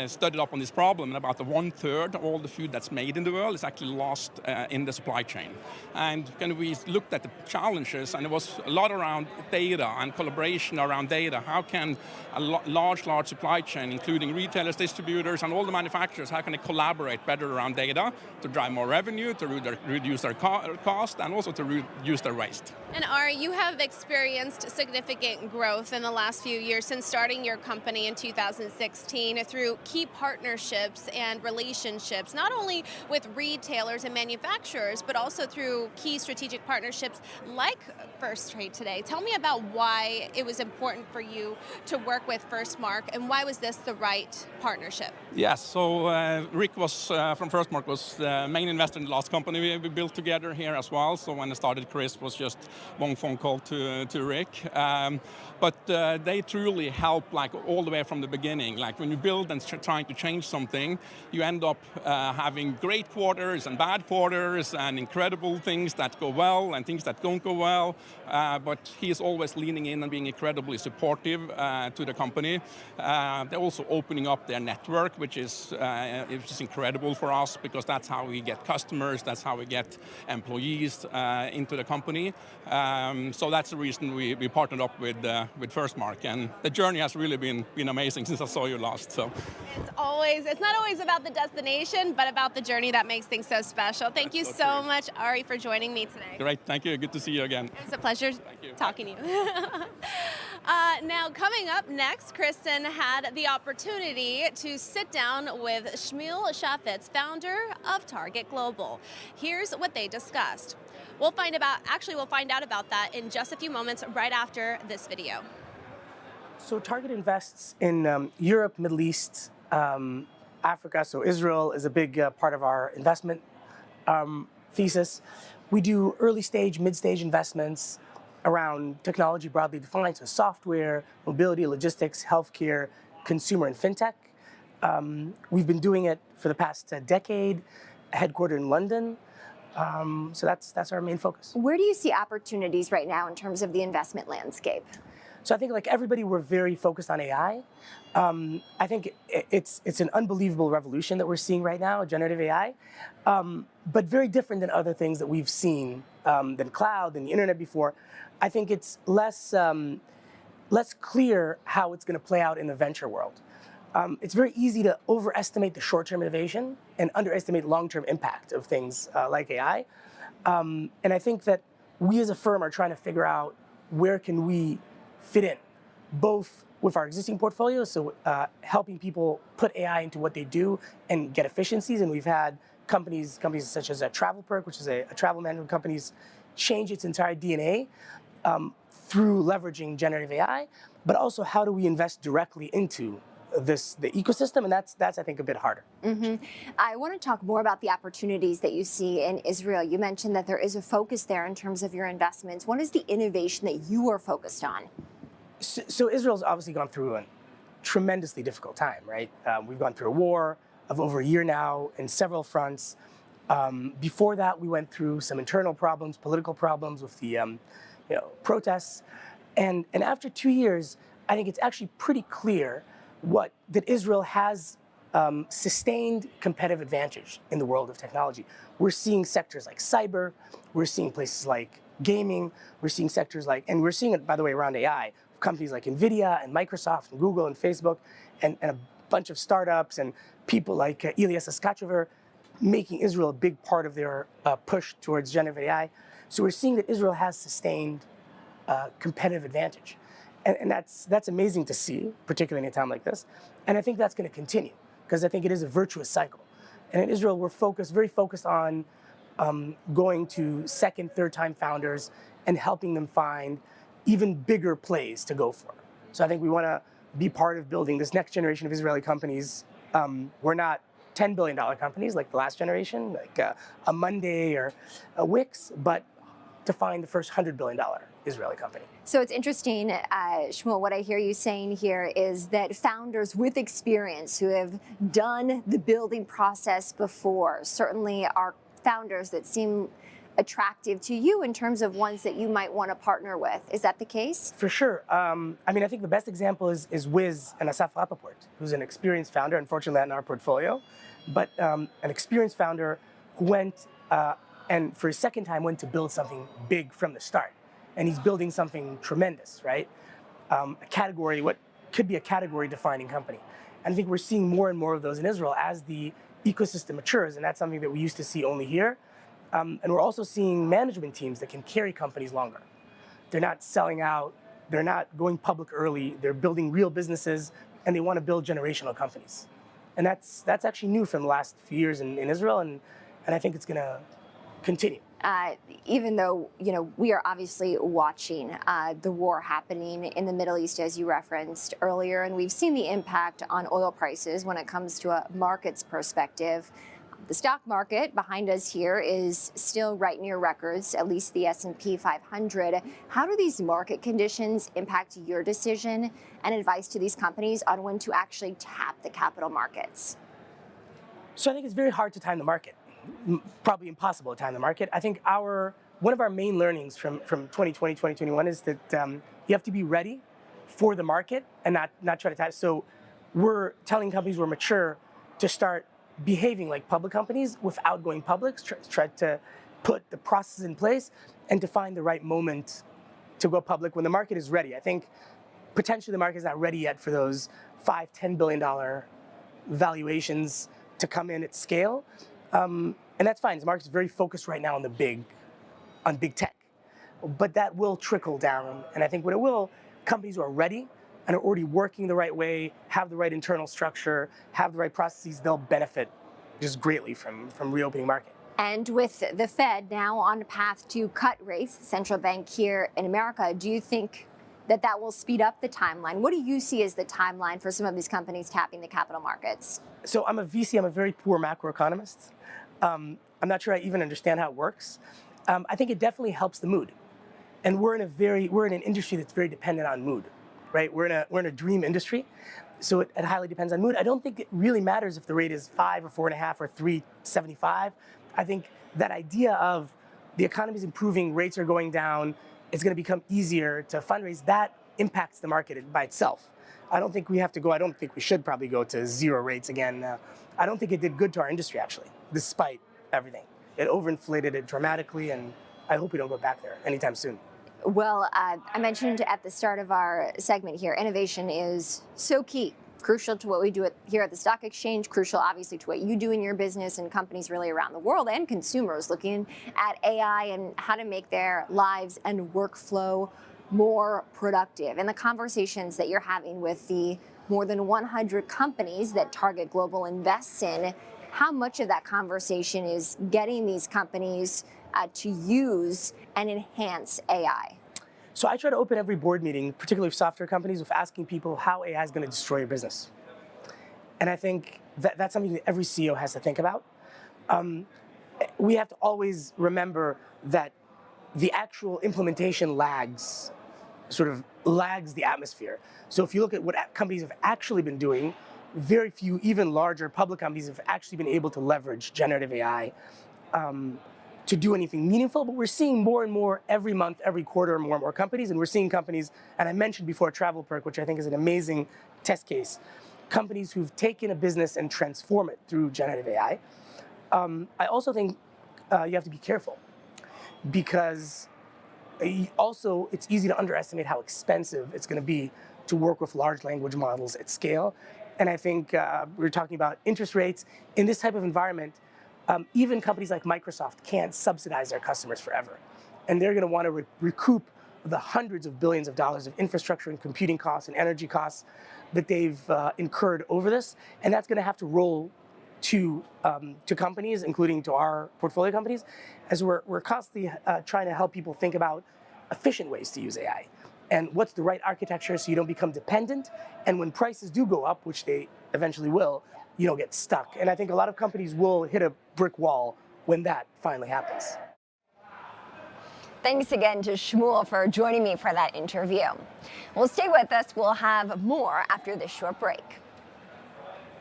Speaker 13: studied up on this problem, and about 1/3 of all the food that's made in the world is actually lost in the supply chain. And we looked at the challenges, and it was a lot around data and collaboration around data. How can a large supply chain, including retailers, distributors, and all the manufacturers, how can they collaborate better around data to drive more revenue, to reduce their cost, and also to reduce their waste?
Speaker 6: And Ari, you have experienced significant growth in the last few years since starting your company in 2016 through key partnerships and relationships, not only with retailers and manufacturers, but also through key strategic partnerships like First Trade today. Tell me about why it was important for you to work with FirstMark, and why was this the right partnership?
Speaker 13: Yes, so Rick was from FirstMark was the main investor in the last company we built together here as well. So when I started, Chris was just one phone call to Rick. But they truly help like all the way from the beginning. Like when you build and trying to change something, you end up having great quarters and bad quarters and incredible things that go well and things that don't go well. But he is always leaning in and being incredibly supportive to the company. They're also opening up their network, which is incredible for us because that's how we get customers, that's how we get employees into the company. So that's the reason we partnered up with FirstMark, and the journey has really been amazing since I saw you last. So
Speaker 6: It's not always about the destination, but about the journey that makes things so special. Thank you so much, Ari, for joining me today.
Speaker 13: Great, thank you. Good to see you again.
Speaker 6: It's a pleasure talking to you. Now, coming up next, Kristen had the opportunity to sit down with Shmuel Shafitz, founder of Target Global. Here's what they discussed. We'll find out about that in just a few moments right after this video.
Speaker 14: So Target invests in Europe, Middle East, Africa. So Israel is a big part of our investment thesis. We do early stage, mid stage investments around technology broadly defined, so software, mobility, logistics, healthcare, consumer, and fintech. We've been doing it for the past decade, headquartered in London. So that's our main focus.
Speaker 1: Where do you see opportunities right now in terms of the investment landscape?
Speaker 14: So I think like everybody, we're very focused on AI. I think it's an unbelievable revolution that we're seeing right now, generative AI, but very different than other things that we've seen, than cloud, than the internet before. I think it's less clear how it's going to play out in the venture world. It's very easy to overestimate the short-term innovation and underestimate long-term impact of things like AI. And I think that we as a firm are trying to figure out where can we fit in, both with our existing portfolio, so helping people put AI into what they do and get efficiencies. And we've had companies such as TravelPerk, which is a travel management company, change its entire DNA through leveraging generative AI, but also how do we invest directly into the ecosystem, and that's I think a bit harder.
Speaker 1: I want to talk more about the opportunities that you see in Israel. You mentioned that there is a focus there in terms of your investments. What is the innovation that you are focused on?
Speaker 14: So Israel's obviously gone through a tremendously difficult time, right? We've gone through a war of over a year now in several fronts. Before that, we went through some internal problems, political problems with the protests, and after 2 years, I think it's actually pretty clear that Israel has sustained competitive advantage in the world of technology. We're seeing sectors like cyber, we're seeing places like gaming, we're seeing sectors like, and we're seeing it, by the way, around AI, companies like NVIDIA and Microsoft and Google and Facebook and a bunch of startups and people like Ilyas Askachever making Israel a big part of their push towards generative AI. So we're seeing that Israel has sustained competitive advantage. And that's amazing to see, particularly in a time like this. And I think that's going to continue because I think it is a virtuous cycle. And in Israel, we're very focused on going to second, third-time founders and helping them find even bigger plays to go for. So I think we want to be part of building this next generation of Israeli companies. We're not $10 billion companies like the last generation, like a Monday or a Wix, but to find the first $100 billion Israeli company.
Speaker 1: So it's interesting, Shmuel, what I hear you saying here is that founders with experience who have done the building process before certainly are founders that seem attractive to you in terms of ones that you might want to partner with. Is that the case?
Speaker 14: For sure. I mean, I think the best example is Wiz and Asaf Rappaport, who's an experienced founder, unfortunately not in our portfolio, but an experienced founder who went and for his second time went to build something big from the start. And he's building something tremendous, right? A category, what could be a category-defining company. And I think we're seeing more and more of those in Israel as the ecosystem matures, and that's something that we used to see only here. And we're also seeing management teams that can carry companies longer. They're not selling out, they're not going public early, they're building real businesses, and they want to build generational companies. And that's actually new from the last few years in Israel, and I think it's going to continue.
Speaker 1: even though we are obviously watching the war happening in the Middle East, as you referenced earlier, and we've seen the impact on oil prices when it comes to a market's perspective. The stock market behind us here is still right near records, at least the S&P 500. How do these market conditions impact your decision and advice to these companies on when to actually tap the capital markets?
Speaker 14: So I think it's very hard to time the market. Probably impossible to time the market. I think one of our main learnings from 2020, 2021 is that you have to be ready for the market and not try to time. So we're telling companies we're mature to start behaving like public companies without going public, try to put the process in place and to find the right moment to go public when the market is ready. I think potentially the market is not ready yet for those $5-10 billion valuations to come in at scale. And that's fine. The market's very focused right now on big tech. But that will trickle down. And I think when it will, companies who are ready and are already working the right way, have the right internal structure, have the right processes, they'll benefit just greatly from reopening market.
Speaker 1: And with the Fed now on a path to cut rates, the central bank here in America, do you think that will speed up the timeline? What do you see as the timeline for some of these companies tapping the capital markets?
Speaker 14: So I'm a VC, I'm a very poor macroeconomist. I'm not sure I even understand how it works. I think it definitely helps the mood. And we're in an industry that's very dependent on mood, right? We're in a dream industry, so it highly depends on mood. I don't think it really matters if the rate is 5 or 4.5 or 3.75. I think that idea of the economy's improving, rates are going down, it's going to become easier to fundraise, that impacts the market by itself. I don't think we should probably go to zero rates again. I don't think it did good to our industry, actually, despite everything. It overinflated it dramatically, and I hope we don't go back there anytime soon.
Speaker 1: Well, I mentioned at the start of our segment here, innovation is so key, crucial to what we do here at the stock exchange, crucial obviously to what you do in your business and companies really around the world and consumers looking at AI and how to make their lives and workflow more productive. And the conversations that you're having with the more than 100 companies that Target Global invests in, how much of that conversation is getting these companies to use and enhance AI?
Speaker 14: So I try to open every board meeting, particularly with software companies, with asking people how AI is going to destroy your business. And I think that's something that every CEO has to think about. We have to always remember that the actual implementation lags the atmosphere. So if you look at what companies have actually been doing, very few, even larger public companies have actually been able to leverage generative AI to do anything meaningful, but we're seeing more and more every month, every quarter, more and more companies, and we're seeing companies, and I mentioned before TravelPerk, which I think is an amazing test case, companies who've taken a business and transform it through generative AI. I also think you have to be careful because also it's easy to underestimate how expensive it's going to be to work with large language models at scale. And I think we're talking about interest rates. In this type of environment, even companies like Microsoft can't subsidize their customers forever. And they're going to want to recoup the hundreds of billions of dollars of infrastructure and computing costs and energy costs that they've incurred over this. And that's going to have to roll to companies, including to our portfolio companies, as we're constantly trying to help people think about efficient ways to use AI. And what's the right architecture so you don't become dependent. And when prices do go up, which they eventually will, you don't get stuck. And I think a lot of companies will hit a brick wall when that finally happens.
Speaker 1: Thanks again to Shmuel for joining me for that interview. Well, stay with us. We'll have more after this short break.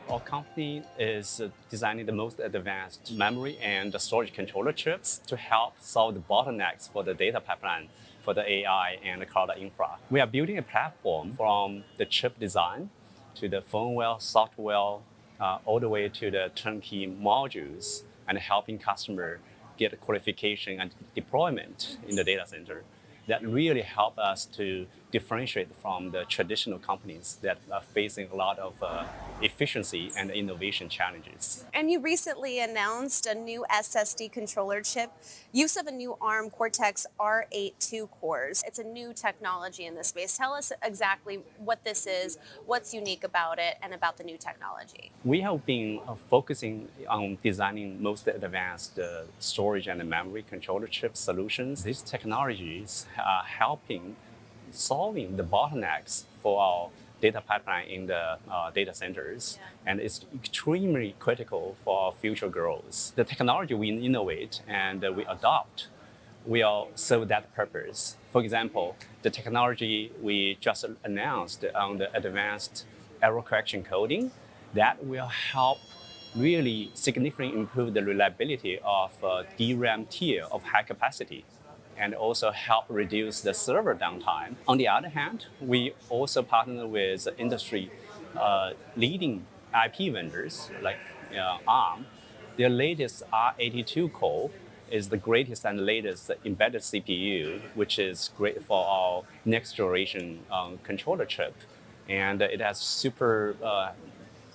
Speaker 15: Our company is designing the most advanced memory and storage controller chips to help solve the bottlenecks for the data pipeline for the AI and the cloud infra. We are building a platform from the chip design to the firmware, software, all the way to the turnkey modules and helping customer get qualification and deployment in the data center. That really help us to differentiate from the traditional companies that are facing a lot of efficiency and innovation challenges.
Speaker 6: And you recently announced a new SSD controller chip, use of a new ARM Cortex R82 cores. It's a new technology in this space. Tell us exactly what this is, what's unique about it, and about the new technology.
Speaker 15: We have been focusing on designing most advanced storage and memory controller chip solutions. These technologies are helping solving the bottlenecks for our data pipeline in the data centers, and it's extremely critical for our future growth. The technology we innovate and we adopt will serve that purpose. For example, the technology we just announced on the advanced error correction coding, that will help really significantly improve the reliability of DRAM tier of high capacity, and also help reduce the server downtime. On the other hand, we also partner with industry leading IP vendors like ARM. Their latest R82 core is the greatest and latest embedded CPU, which is great for our next generation controller chip. And it has super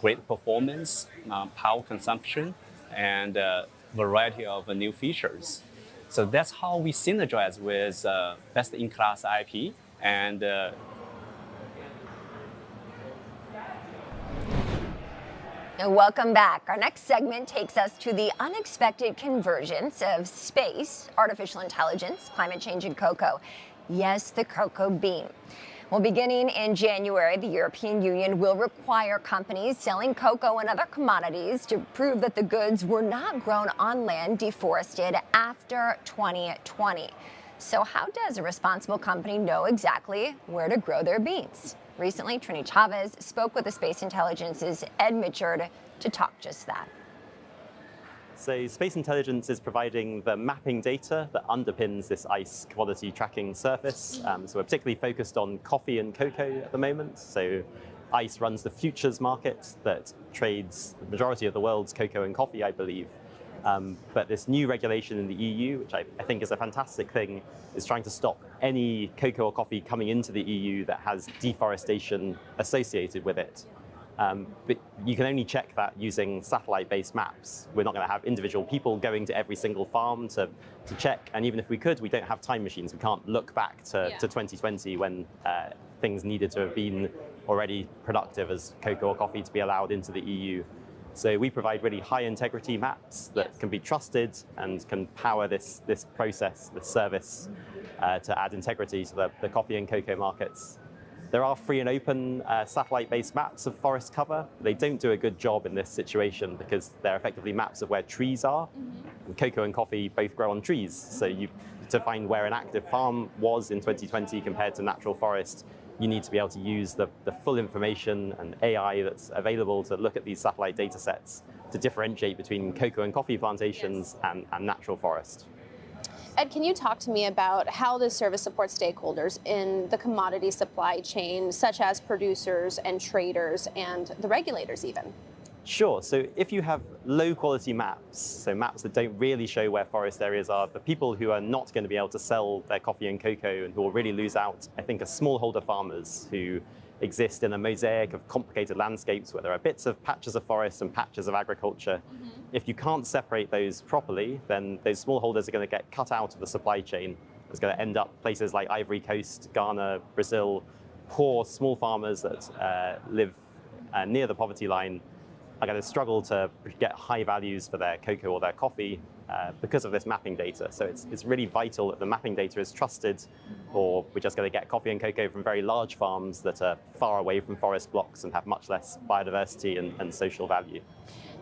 Speaker 15: great performance, power consumption, and a variety of new features. So that's how we synergize with best-in-class IP and
Speaker 1: welcome back. Our next segment takes us to the unexpected convergence of space, artificial intelligence, climate change, and cocoa. Yes, the cocoa bean. Well, beginning in January, the European Union will require companies selling cocoa and other commodities to prove that the goods were not grown on land deforested after 2020. So how does a responsible company know exactly where to grow their beans? Recently, Trini Chavez spoke with the Space Intelligence's Ed Mitchard to talk just that.
Speaker 16: So Space Intelligence is providing the mapping data that underpins this ICE commodity tracking service. So we're particularly focused on coffee and cocoa at the moment. So ICE runs the futures market that trades the majority of the world's cocoa and coffee, I believe. But this new regulation in the EU, which I think is a fantastic thing, is trying to stop any cocoa or coffee coming into the EU that has deforestation associated with it. But you can only check that using satellite-based maps. We're not going to have individual people going to every single farm to check. And even if we could, we don't have time machines. We can't look back to 2020 when things needed to have been already productive as cocoa or coffee to be allowed into the EU. So we provide really high integrity maps that can be trusted and can power this process, this service, to add integrity to the coffee and cocoa markets. There are free and open satellite-based maps of forest cover. They don't do a good job in this situation because they're effectively maps of where trees are. And cocoa and coffee both grow on trees. So to find where an active farm was in 2020 compared to natural forest, you need to be able to use the full information and AI that's available to look at these satellite data sets to differentiate between cocoa and coffee plantations and natural forest.
Speaker 6: Ed, can you talk to me about how this service supports stakeholders in the commodity supply chain, such as producers and traders and the regulators even?
Speaker 16: Sure. So if you have low quality maps, so maps that don't really show where forest areas are, the people who are not going to be able to sell their coffee and cocoa and who will really lose out, I think, are smallholder farmers who exist in a mosaic of complicated landscapes where there are bits of patches of forest and patches of agriculture. If you can't separate those properly, then those smallholders are going to get cut out of the supply chain. It's going to end up places like Ivory Coast, Ghana, Brazil. Poor small farmers that live near the poverty line are going to struggle to get high values for their cocoa or their coffee because of this mapping data. So it's really vital that the mapping data is trusted, or we're just going to get coffee and cocoa from very large farms that are far away from forest blocks and have much less biodiversity and social value.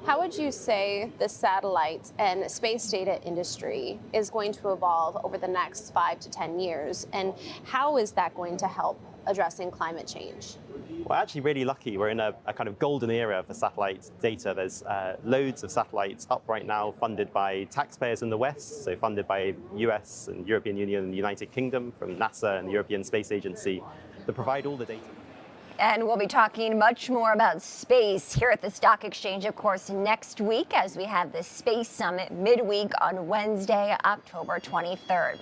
Speaker 6: How would you say the satellite and space data industry is going to evolve over the next 5 to 10 years? And how is that going to help addressing climate change?
Speaker 16: We're actually really lucky. We're in a kind of golden era for satellite data. There's loads of satellites up right now funded by taxpayers in the West, so funded by US and European Union and the United Kingdom from NASA and the European Space Agency that provide all the data.
Speaker 1: And we'll be talking much more about space here at the Stock Exchange, of course, next week as we have the Space Summit midweek on Wednesday, October 23rd.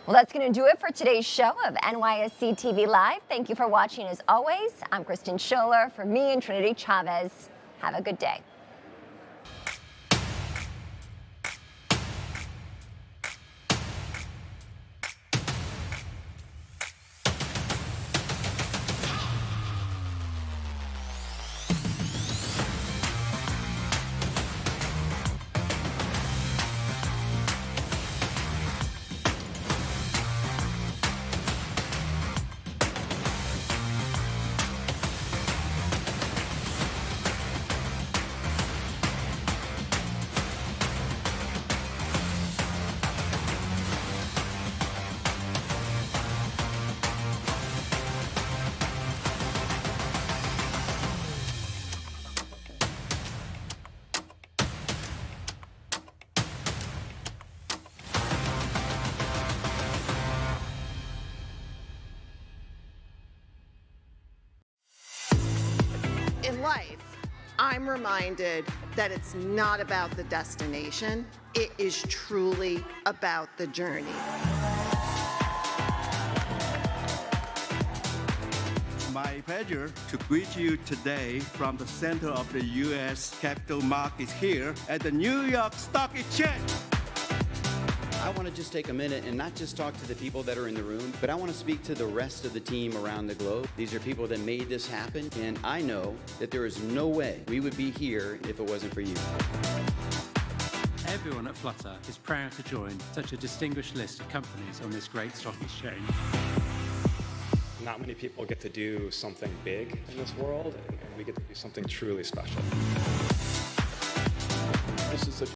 Speaker 1: Well, that's going to do it for today's show of NYSC TV Live. Thank you for watching as always. I'm Kristen Schiller. For me and Trinity Chavez, have a good day.
Speaker 17: In life, I'm reminded that it's not about the destination, it is truly about the journey.
Speaker 18: My pleasure to greet you today from the center of the U.S. capital market here at the New York Stock Exchange.
Speaker 19: I want to just take a minute and not just talk to the people that are in the room, but I want to speak to the rest of the team around the globe. These are people that made this happen, and I know that there is no way we would be here if it wasn't for you.
Speaker 20: Everyone at Flutter is proud to join such a distinguished list of companies on this great stock exchange.
Speaker 21: Not many people get to do something big in this world, and we get to do something truly special.
Speaker 22: This is such